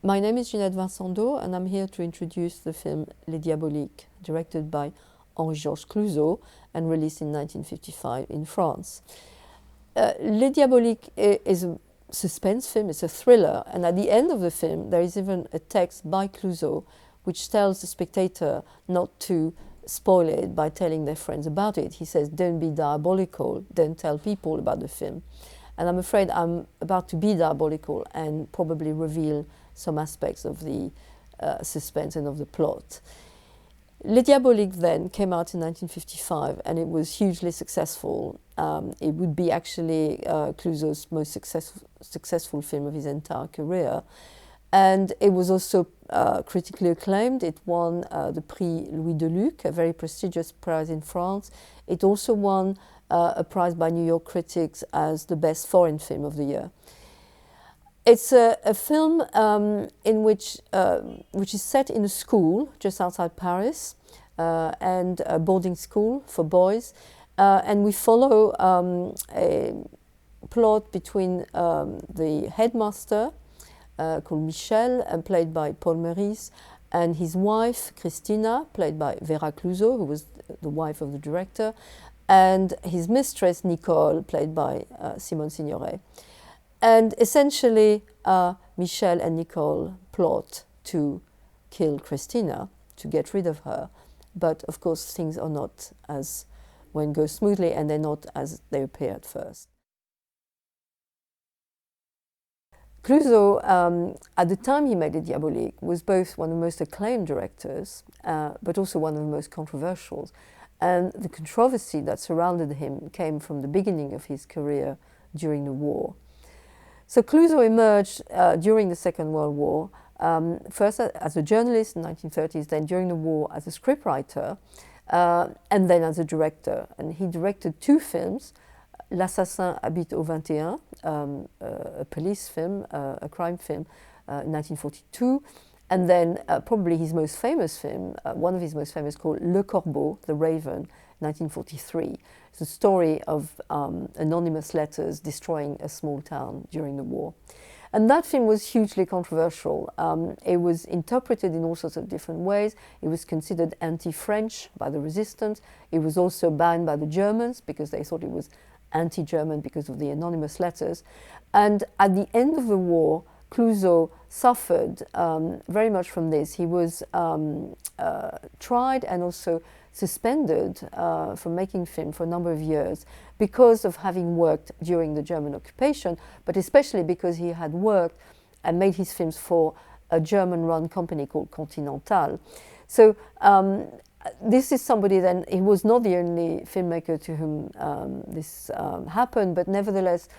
My name is Ginette Vincendeau, and I'm here to introduce the film Les Diaboliques, directed by Henri clouzot and released in 1955 in France. Les Diaboliques is a suspense film, it's a thriller, and at the end of the film there is even a text by Clouzot which tells the spectator not to spoil it by telling their friends about it. He says, don't be diabolical, don't tell people about the film. And I'm afraid I'm about to be diabolical and probably reveal some aspects of the suspense and of the plot. Les Diaboliques then came out in 1955 and it was hugely successful. It would be actually Clouzot's most successful film of his entire career. And it was also critically acclaimed. It won the Prix Louis Deluc, a very prestigious prize in France. It also won a prize by New York critics as the best foreign film of the year. It's a film in which is set in a school just outside Paris, and a boarding school for boys, and we follow a plot between the headmaster called Michel, played by Paul Meurice, and his wife Christina, played by Vera Clouzot, who was the wife of the director, and his mistress Nicole, played by Simone Signoret. And essentially, Michel and Nicole plot to kill Christina, to get rid of her. But of course, things are not as when goes smoothly, and they're not as they appear at first. Clouzot, at the time he made Les Diaboliques, was both one of the most acclaimed directors, but also one of the most controversial. And the controversy that surrounded him came from the beginning of his career during the war. So Clouzot emerged during the Second World War, first as a journalist in the 1930s, then during the war as a scriptwriter, and then as a director. And he directed two films, L'assassin habite au 21, a police film, a crime film, in 1942, and then probably his most famous film, one of his most famous, called Le Corbeau, The Raven, 1943. It's a story of anonymous letters destroying a small town during the war. And that film was hugely controversial. It was interpreted in all sorts of different ways. It was considered anti-French by the resistance. It was also banned by the Germans because they thought it was anti-German because of the anonymous letters. And at the end of the war, Clouzot suffered very much from this. He was tried and also suspended from making film for a number of years because of having worked during the German occupation, but especially because he had worked and made his films for a German-run company called Continental. So this is somebody then, he was not the only filmmaker to whom this happened, but nevertheless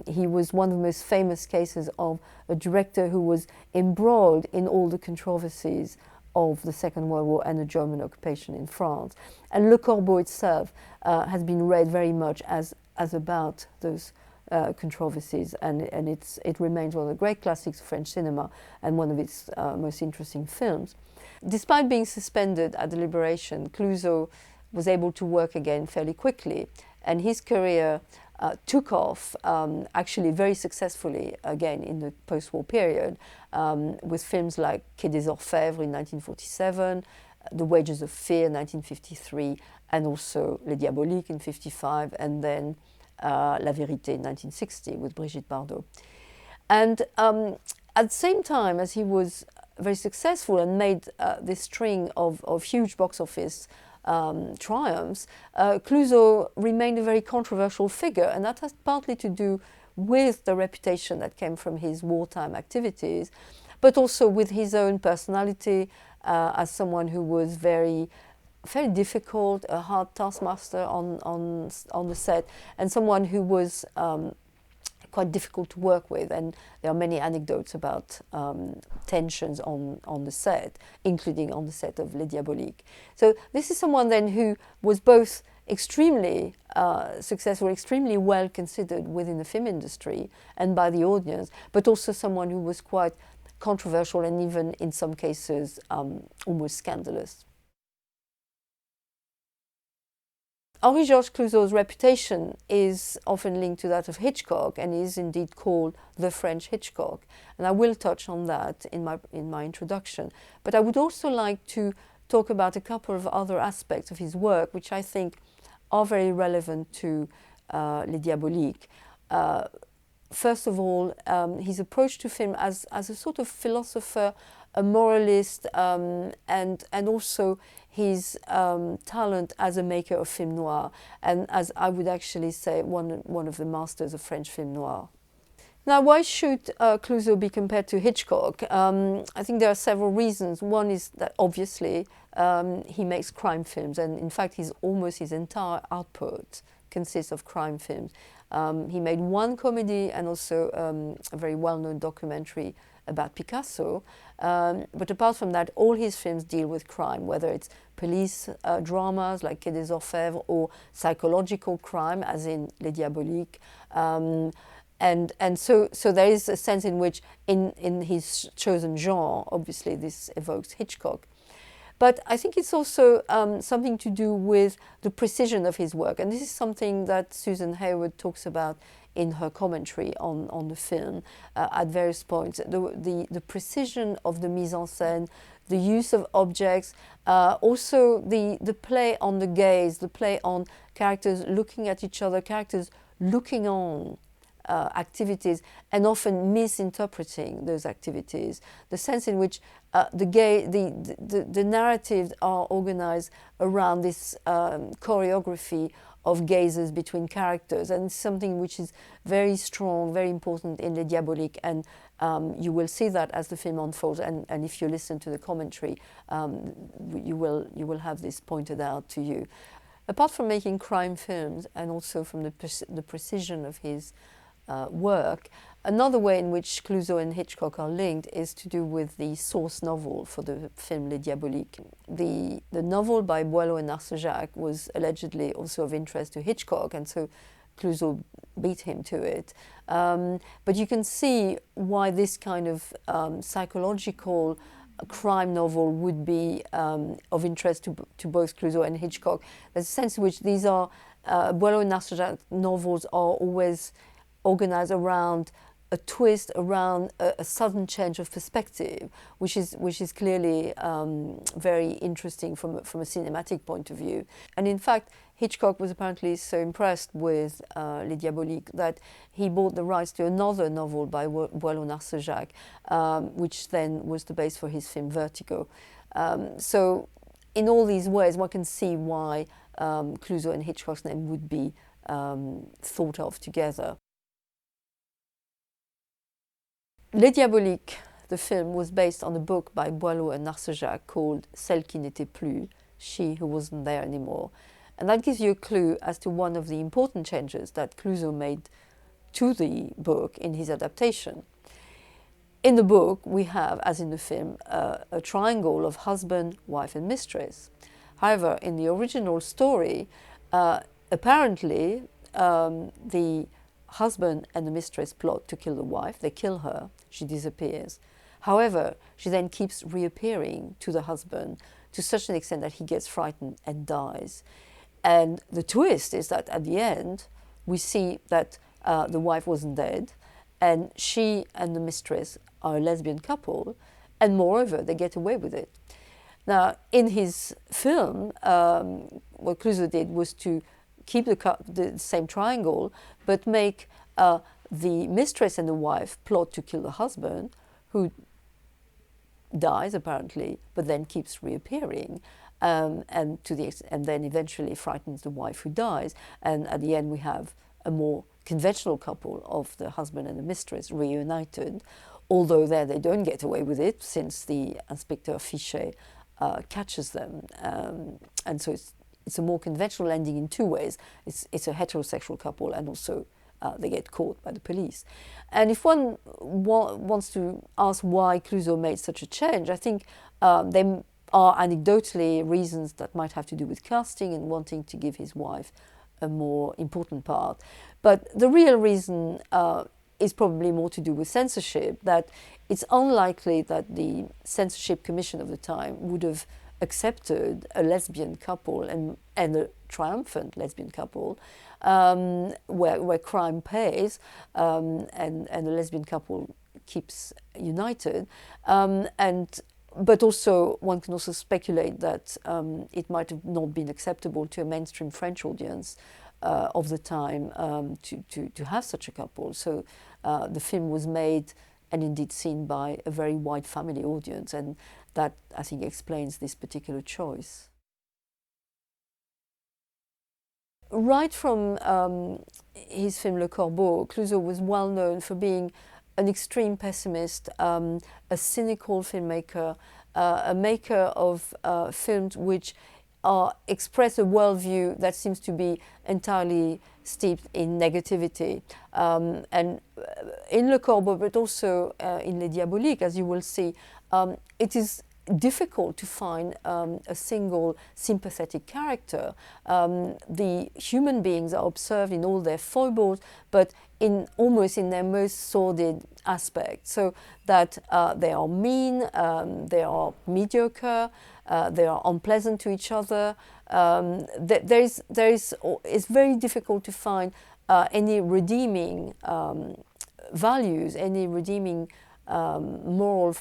he was one of the most famous cases of a director who was embroiled in all the controversies of the Second World War and the German occupation in France. And Le Corbeau itself has been read very much as about those controversies, and it remains one of the great classics of French cinema and one of its most interesting films. Despite being suspended at the Liberation, Clouzot was able to work again fairly quickly, and his career took off actually very successfully again in the post-war period, with films like Quai des Orfèvres in 1947, The Wages of Fear in 1953, and also Les Diaboliques in 1955, and then La Vérité in 1960 with Brigitte Bardot. And at the same time as he was very successful and made this string of huge box office triumphs, Clouzot remained a very controversial figure, and that has partly to do with the reputation that came from his wartime activities, but also with his own personality as someone who was very difficult, a hard taskmaster on the set, and someone who was quite difficult to work with. And there are many anecdotes about tensions on the set, including on the set of Les Diaboliques. So this is someone then who was both extremely successful, extremely well considered within the film industry and by the audience, but also someone who was quite controversial and even in some cases almost scandalous. Henri-Georges Clouzot's reputation is often linked to that of Hitchcock, and is indeed called the French Hitchcock. And I will touch on that in my introduction. But I would also like to talk about a couple of other aspects of his work, which I think are very relevant to Les Diaboliques. First of all, his approach to film as a sort of philosopher, a moralist, and also his talent as a maker of film noir, and as I would actually say, one of the masters of French film noir. Now, why should Clouzot be compared to Hitchcock? I think there are several reasons. One is that obviously he makes crime films, and in fact almost his entire output consists of crime films. He made one comedy and also a very well-known documentary about Picasso. But apart from that, all his films deal with crime, whether it's police dramas like Quai des Orfèvres or psychological crime, as in Les Diaboliques. And so there is a sense in which, in his chosen genre, obviously this evokes Hitchcock. But I think it's also something to do with the precision of his work. And this is something that Susan Hayward talks about in her commentary on the film at various points. The precision of the mise en scène, the use of objects, also the play on the gaze, the play on characters looking at each other, characters looking on activities and often misinterpreting those activities. The sense in which the narratives are organized around this choreography of gazes between characters, and something which is very strong, very important in Les Diaboliques, and you will see that as the film unfolds, and if you listen to the commentary, you will have this pointed out to you. Apart from making crime films and also from the precision of his work, another way in which Clouzot and Hitchcock are linked is to do with the source novel for the film Les Diaboliques. The novel by Boileau and Narcejac was allegedly also of interest to Hitchcock, and so Clouzot beat him to it. But you can see why this kind of psychological crime novel would be of interest to both Clouzot and Hitchcock. There's a sense in which these are Boileau and Narcejac novels are always organized around a twist, around a sudden change of perspective, which is clearly very interesting from a cinematic point of view. And in fact, Hitchcock was apparently so impressed with Les Diaboliques that he bought the rights to another novel by Boileau-Narcejac, which then was the base for his film Vertigo. So in all these ways, one can see why Clouzot and Hitchcock's name would be thought of together. Les Diaboliques, the film, was based on a book by Boileau and Narcejac called Celle qui n'était plus, She Who Wasn't There Anymore. And that gives you a clue as to one of the important changes that Clouzot made to the book in his adaptation. In the book, we have, as in the film, a triangle of husband, wife, and mistress. However, in the original story, apparently the husband and the mistress plot to kill the wife. They kill her, she disappears. However, she then keeps reappearing to the husband to such an extent that he gets frightened and dies. And the twist is that at the end, we see that the wife wasn't dead, and she and the mistress are a lesbian couple, and moreover, they get away with it. Now, in his film, what Clouzot did was to keep the same triangle, but make the mistress and the wife plot to kill the husband, who dies apparently, but then keeps reappearing, and then eventually frightens the wife who dies. And at the end, we have a more conventional couple of the husband and the mistress reunited, although there they don't get away with it, since the Inspecteur Fichet catches them, and so it's a more conventional ending in two ways. It's a heterosexual couple, and also they get caught by the police. And if one wants to ask why Clouzot made such a change, I think there are anecdotally reasons that might have to do with casting and wanting to give his wife a more important part. But the real reason is probably more to do with censorship, that it's unlikely that the censorship commission of the time would have accepted a lesbian couple and a triumphant lesbian couple, where crime pays, and the lesbian couple keeps united, but also one can also speculate that it might have not been acceptable to a mainstream French audience of the time to have such a couple. So the film was made and indeed seen by a very wide family audience, and that, I think, explains this particular choice. Right from his film Le Corbeau, Clouzot was well known for being an extreme pessimist, a cynical filmmaker, a maker of films which express a worldview that seems to be entirely steeped in negativity. And in Le Corbeau, but also in Les Diaboliques, as you will see, it is difficult to find a single sympathetic character. The human beings are observed in all their foibles, but almost in their most sordid aspect. So that they are mean, they are mediocre, they are unpleasant to each other. It's very difficult to find any redeeming values, any redeeming moral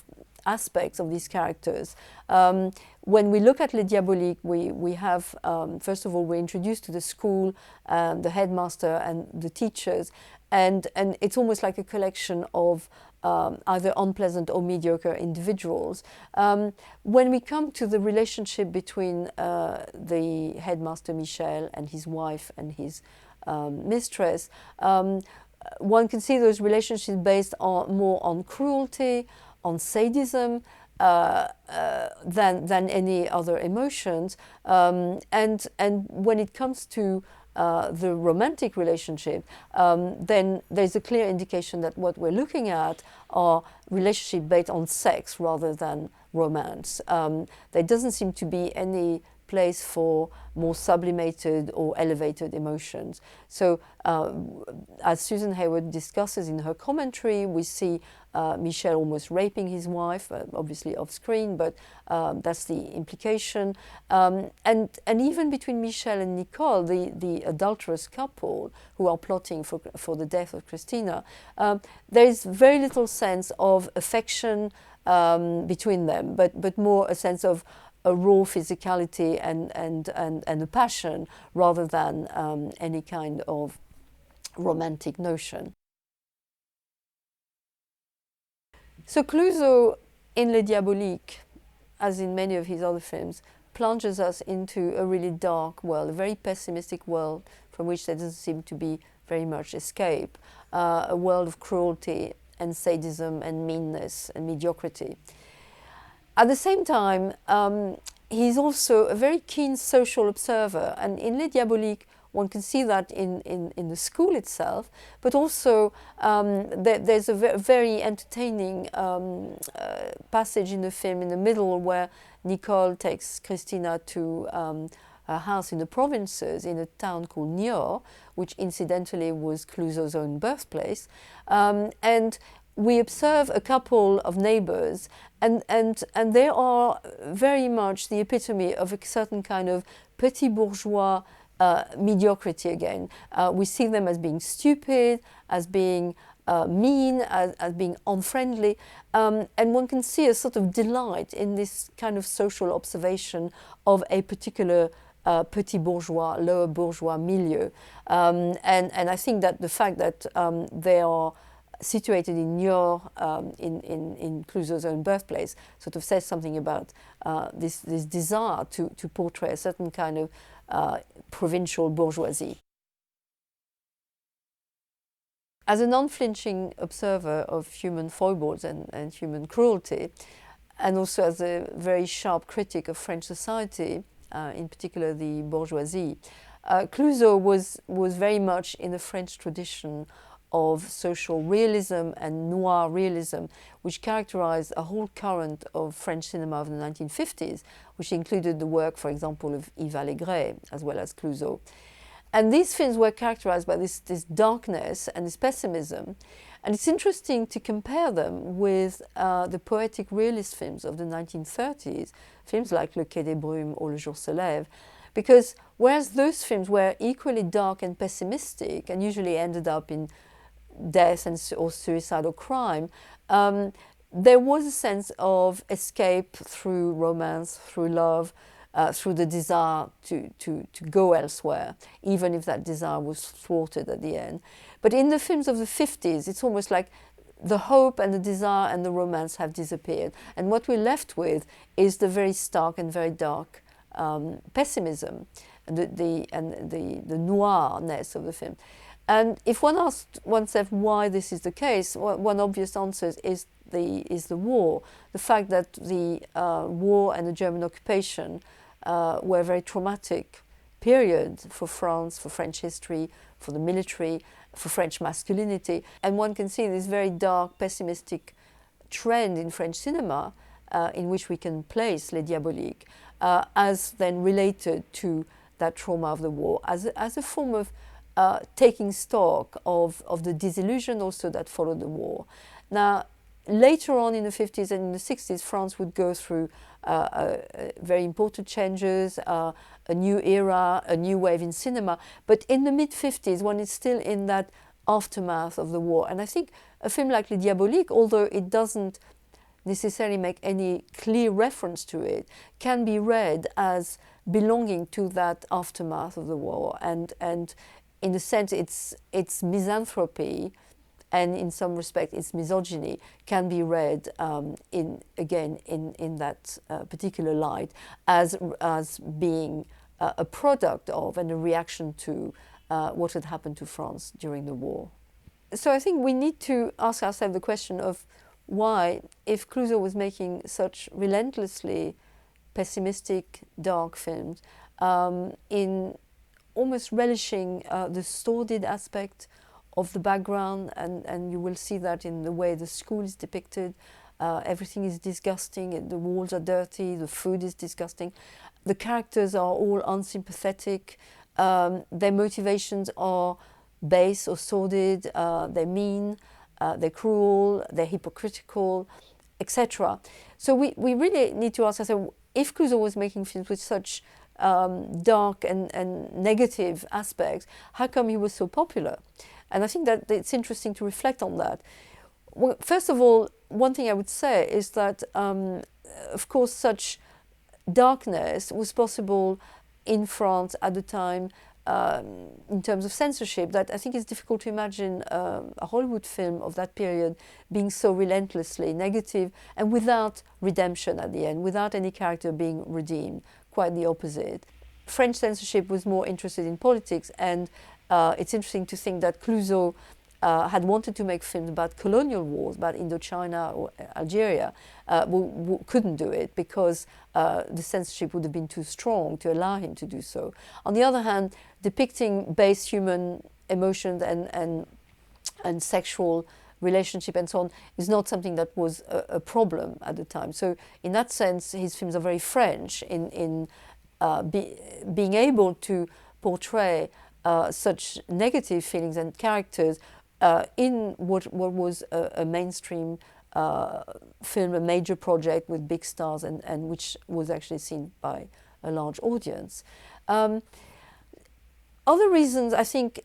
aspects of these characters. When we look at Les Diaboliques, we have, first of all, we're introduced to the school, the headmaster and the teachers, and it's almost like a collection of either unpleasant or mediocre individuals. When we come to the relationship between the headmaster Michel and his wife and his mistress, one can see those relationships based more on cruelty, on sadism than any other emotions, and when it comes to the romantic relationship, then there's a clear indication that what we're looking at are relationships based on sex rather than romance. There doesn't seem to be any place for more sublimated or elevated emotions. So as Susan Hayward discusses in her commentary, we see Michel almost raping his wife, obviously off screen, but that's the implication. And even between Michel and Nicole, the adulterous couple who are plotting for the death of Christina, there is very little sense of affection between them, but more a sense of a raw physicality and a passion rather than any kind of romantic notion. So Clouzot in Les Diaboliques, as in many of his other films, plunges us into a really dark world, a very pessimistic world from which there doesn't seem to be very much escape, a world of cruelty and sadism and meanness and mediocrity. At the same time, he's also a very keen social observer, and in Les Diaboliques, one can see that in the school itself, but also there's a very entertaining passage in the film in the middle where Nicole takes Christina to her house in the provinces in a town called Niort, which incidentally was Clouzot's own birthplace, and we observe a couple of neighbors, and they are very much the epitome of a certain kind of petit bourgeois mediocrity again. We see them as being stupid, as being mean, as being unfriendly, and one can see a sort of delight in this kind of social observation of a particular petit bourgeois, lower bourgeois milieu. And I think that the fact that they are situated in Niort, in Clouzot's own birthplace, sort of says something about this desire to portray a certain kind of provincial bourgeoisie. As an unflinching observer of human foibles and human cruelty, and also as a very sharp critic of French society, in particular the bourgeoisie, Clouzot was very much in the French tradition of social realism and noir realism, which characterized a whole current of French cinema of the 1950s, which included the work, for example, of Yves Allégret, as well as Clouzot. And these films were characterized by this darkness and this pessimism. And it's interesting to compare them with the poetic realist films of the 1930s, films like Le Quai des Brumes or Le Jour se lève, Because whereas those films were equally dark and pessimistic and usually ended up in death or suicide or crime, there was a sense of escape through romance, through love, through the desire to go elsewhere, even if that desire was thwarted at the end. But in the films of the 50s, it's almost like the hope and the desire and the romance have disappeared. And what we're left with is the very stark and very dark pessimism and the noirness of the film. And if one asked oneself why this is the case, one obvious answer is the war. The fact that the war and the German occupation were a very traumatic period for France, for French history, for the military, for French masculinity. And one can see this very dark, pessimistic trend in French cinema in which we can place Les Diaboliques as then related to that trauma of the war, as a form of taking stock of the disillusion also that followed the war. Now, later on in the 50s and in the 60s, France would go through very important changes, a new era, a new wave in cinema. But in the mid-50s, one is still in that aftermath of the war. And I think a film like Les Diaboliques, although it doesn't necessarily make any clear reference to it, can be read as belonging to that aftermath of the war. And in a sense, its misanthropy and in some respect its misogyny can be read in that particular light as being a product of and a reaction to what had happened to France during the war. So I think we need to ask ourselves the question of why, if Clouzot was making such relentlessly pessimistic, dark films, in almost relishing the sordid aspect of the background, and you will see that in the way the school is depicted. Everything is disgusting, the walls are dirty, the food is disgusting. The characters are all unsympathetic, their motivations are base or sordid, they're mean, they're cruel, they're hypocritical, etc. So we really need to ask ourselves, if Clouzot was making films with such dark and negative aspects, how come he was so popular? And I think that it's interesting to reflect on that. Well, first of all, one thing I would say is that, of course, such darkness was possible in France at the time in terms of censorship, that I think it's difficult to imagine a Hollywood film of that period being so relentlessly negative and without redemption at the end, without any character being redeemed. Quite the opposite. French censorship was more interested in politics, and it's interesting to think that Clouzot had wanted to make films about colonial wars, about Indochina or Algeria, couldn't do it because the censorship would have been too strong to allow him to do so. On the other hand, depicting base human emotions and sexual relationship and so on is not something that was a problem at the time. So in that sense, his films are very French in being able to portray such negative feelings and characters in what was a mainstream film, a major project with big stars, and which was actually seen by a large audience. Other reasons, I think,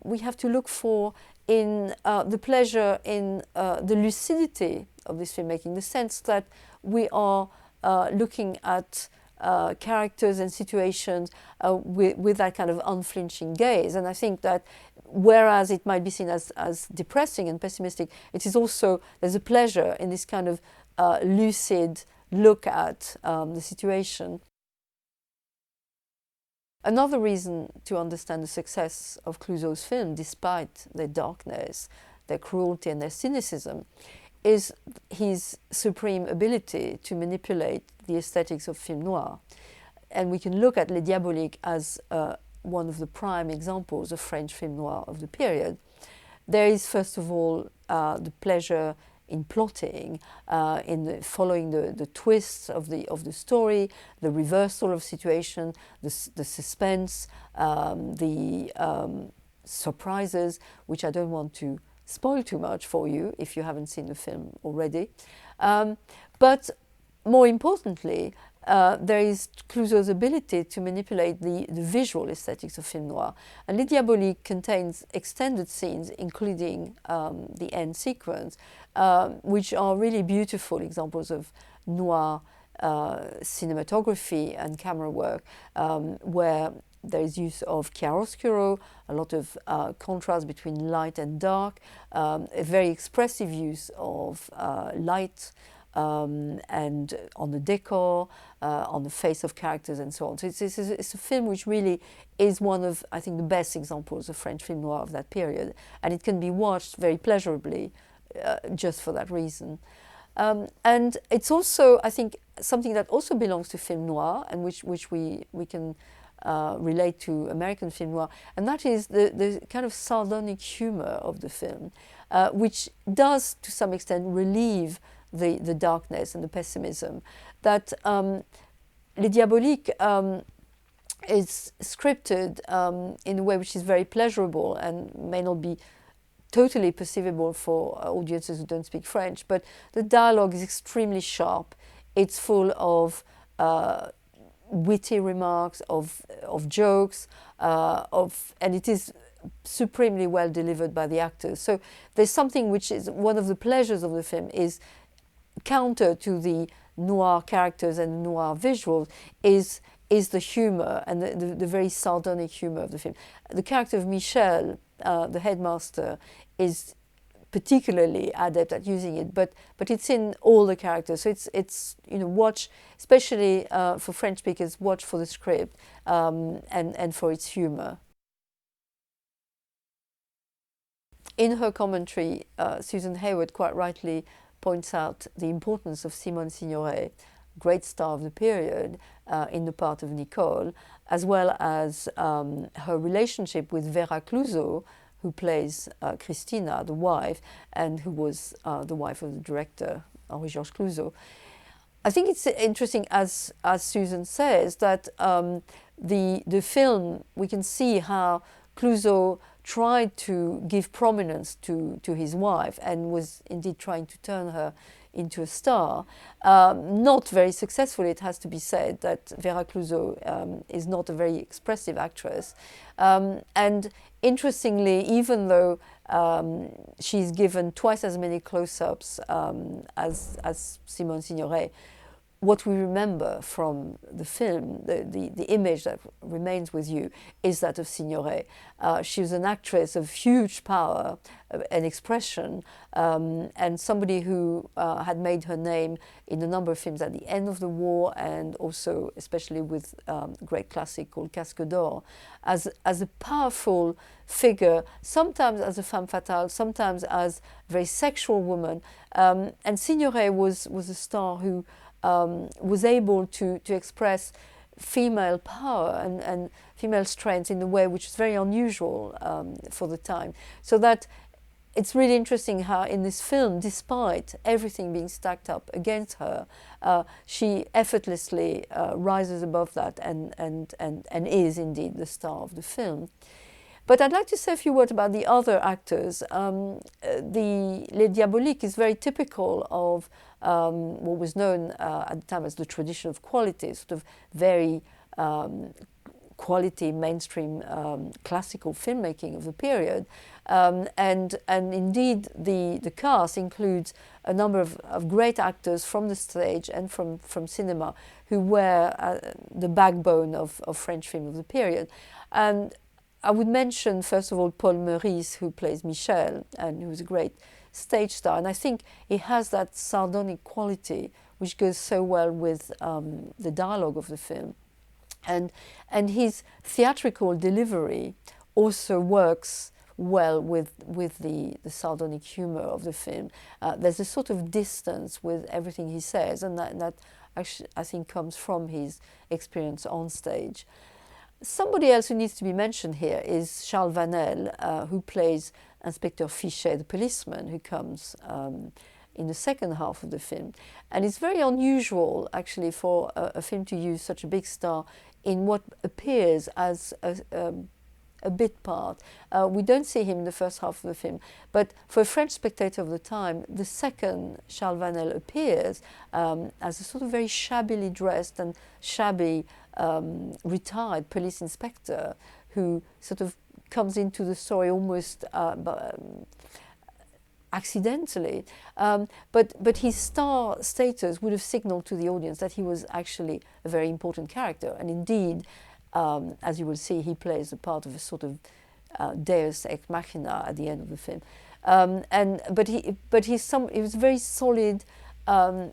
we have to look for in the pleasure in the lucidity of this filmmaking, the sense that we are looking at characters and situations with that kind of unflinching gaze. And I think that whereas it might be seen as depressing and pessimistic, it is also, there's a pleasure in this kind of lucid look at the situation. Another reason to understand the success of Clouzot's film, despite their darkness, their cruelty and their cynicism, is his supreme ability to manipulate the aesthetics of film noir. And we can look at Les Diaboliques as one of the prime examples of French film noir of the period. There is, first of all, the pleasure in plotting, in following the twists of the story, the reversal of situation, the suspense, the surprises, which I don't want to spoil too much for you if you haven't seen the film already. But more importantly, there is Clouzot's ability to manipulate the visual aesthetics of film noir. And Les Diaboliques contains extended scenes, including the end sequence, which are really beautiful examples of noir cinematography and camera work, where there is use of chiaroscuro, a lot of contrast between light and dark, a very expressive use of light and on the decor, on the face of characters and so on. So it's a film which really is one of, I think, the best examples of French film noir of that period. And it can be watched very pleasurably just for that reason. And it's also, I think, something that also belongs to film noir and which we can relate to American film noir, and that is the kind of sardonic humor of the film, which does to some extent relieve the darkness and the pessimism. That Les Diaboliques is scripted in a way which is very pleasurable and may not be totally perceivable for audiences who don't speak French, but the dialogue is extremely sharp. It's full of witty remarks, of jokes, and it is supremely well delivered by the actors. So there's something which is one of the pleasures of the film is counter to the noir characters and noir visuals is the humor and the very sardonic humor of the film. The character of Michel, the headmaster, is particularly adept at using it, but it's in all the characters. So it's watch, especially for French speakers, watch for the script and for its humor. In her commentary, Susan Hayward quite rightly points out the importance of Simone Signoret, great star of the period, in the part of Nicole, as well as her relationship with Vera Clouzot, who plays Christina, the wife, and who was the wife of the director, Henri Clouzot. I think it's interesting, as Susan says, that the film, we can see how Clouzot tried to give prominence to his wife and was indeed trying to turn her into a star. Not very successfully, it has to be said, that Vera Clouzot is not a very expressive actress. And interestingly, even though she's given twice as many close-ups as Simone Signoret, what we remember from the film, the image that remains with you, is that of Signoret. She was an actress of huge power and expression, and somebody who had made her name in a number of films at the end of the war, and also especially with a great classic called Casque d'Or, as a powerful figure, sometimes as a femme fatale, sometimes as a very sexual woman. And Signoret was a star who was able to express female power and female strength in a way which is very unusual for the time. So that it's really interesting how in this film, despite everything being stacked up against her, she effortlessly rises above that and is indeed the star of the film. But I'd like to say a few words about the other actors. The Les Diaboliques is very typical of what was known at the time as the tradition of quality, sort of very quality mainstream classical filmmaking of the period. And indeed the cast includes a number of great actors from the stage and from cinema who were the backbone of French film of the period. And I would mention, first of all, Paul Meurice, who plays Michel, and who's a great stage star. And I think he has that sardonic quality which goes so well with the dialogue of the film. And his theatrical delivery also works well with the sardonic humor of the film. There's a sort of distance with everything he says, and that actually, I think, comes from his experience on stage. Somebody else who needs to be mentioned here is Charles Vanel, who plays Inspector Fichet, the policeman, who comes in the second half of the film. And it's very unusual, actually, for a film to use such a big star in what appears as a a bit part. We don't see him in the first half of the film, but for a French spectator of the time, the second Charles Vanel appears as a sort of very shabbily dressed and shabby retired police inspector who sort of comes into the story almost accidentally, but his star status would have signaled to the audience that he was actually a very important character, and indeed, as you will see, he plays the part of a sort of deus ex machina at the end of the film, but he was a very solid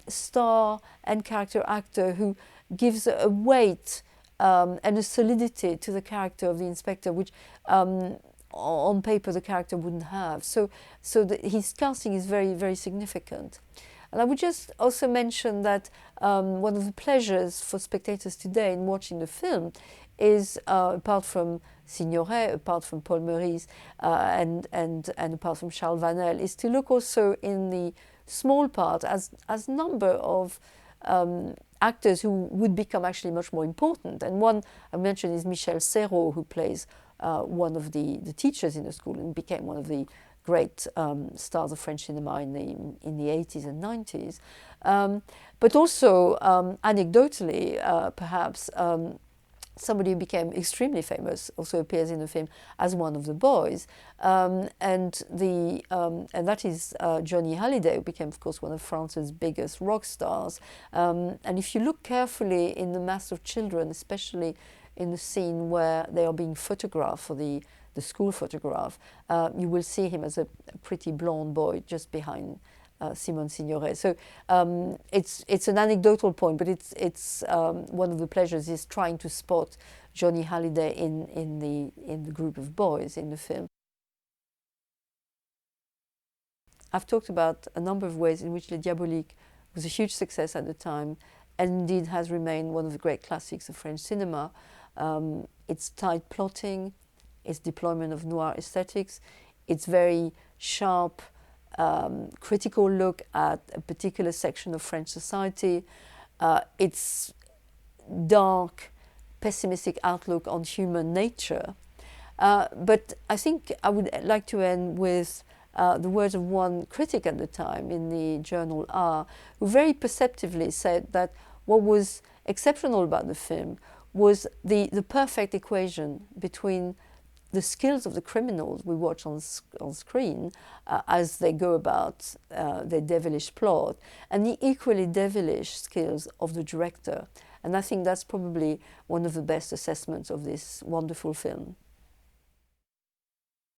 star and character actor who gives a weight and a solidity to the character of the inspector, which on paper the character wouldn't have. So his casting is very, very significant. And I would just also mention that one of the pleasures for spectators today in watching the film is, apart from Signoret, apart from Paul Meurice, and apart from Charles Vanel, is to look also in the small part as number of actors who would become actually much more important. And one I mentioned is Michel Serrault, who plays one of the teachers in the school and became one of the great stars of French cinema in the 80s and 90s. But also, anecdotally, perhaps, somebody who became extremely famous also appears in the film as one of the boys, and that is Johnny Hallyday, who became, of course, one of France's biggest rock stars. And if you look carefully in The Mass of Children, especially in the scene where they are being photographed for the school photograph, you will see him as a pretty blonde boy just behind Simone Signoret. So it's an anecdotal point, but it's one of the pleasures is trying to spot Johnny Hallyday in the group of boys in the film. I've talked about a number of ways in which Les Diaboliques was a huge success at the time, and indeed has remained one of the great classics of French cinema. Its tight plotting, its deployment of noir aesthetics, its very sharp, critical look at a particular section of French society, its dark, pessimistic outlook on human nature. But I think I would like to end with the words of one critic at the time in the journal Art, who very perceptively said that what was exceptional about the film was the perfect equation between the skills of the criminals we watch on screen as they go about their devilish plot, and the equally devilish skills of the director. And I think that's probably one of the best assessments of this wonderful film.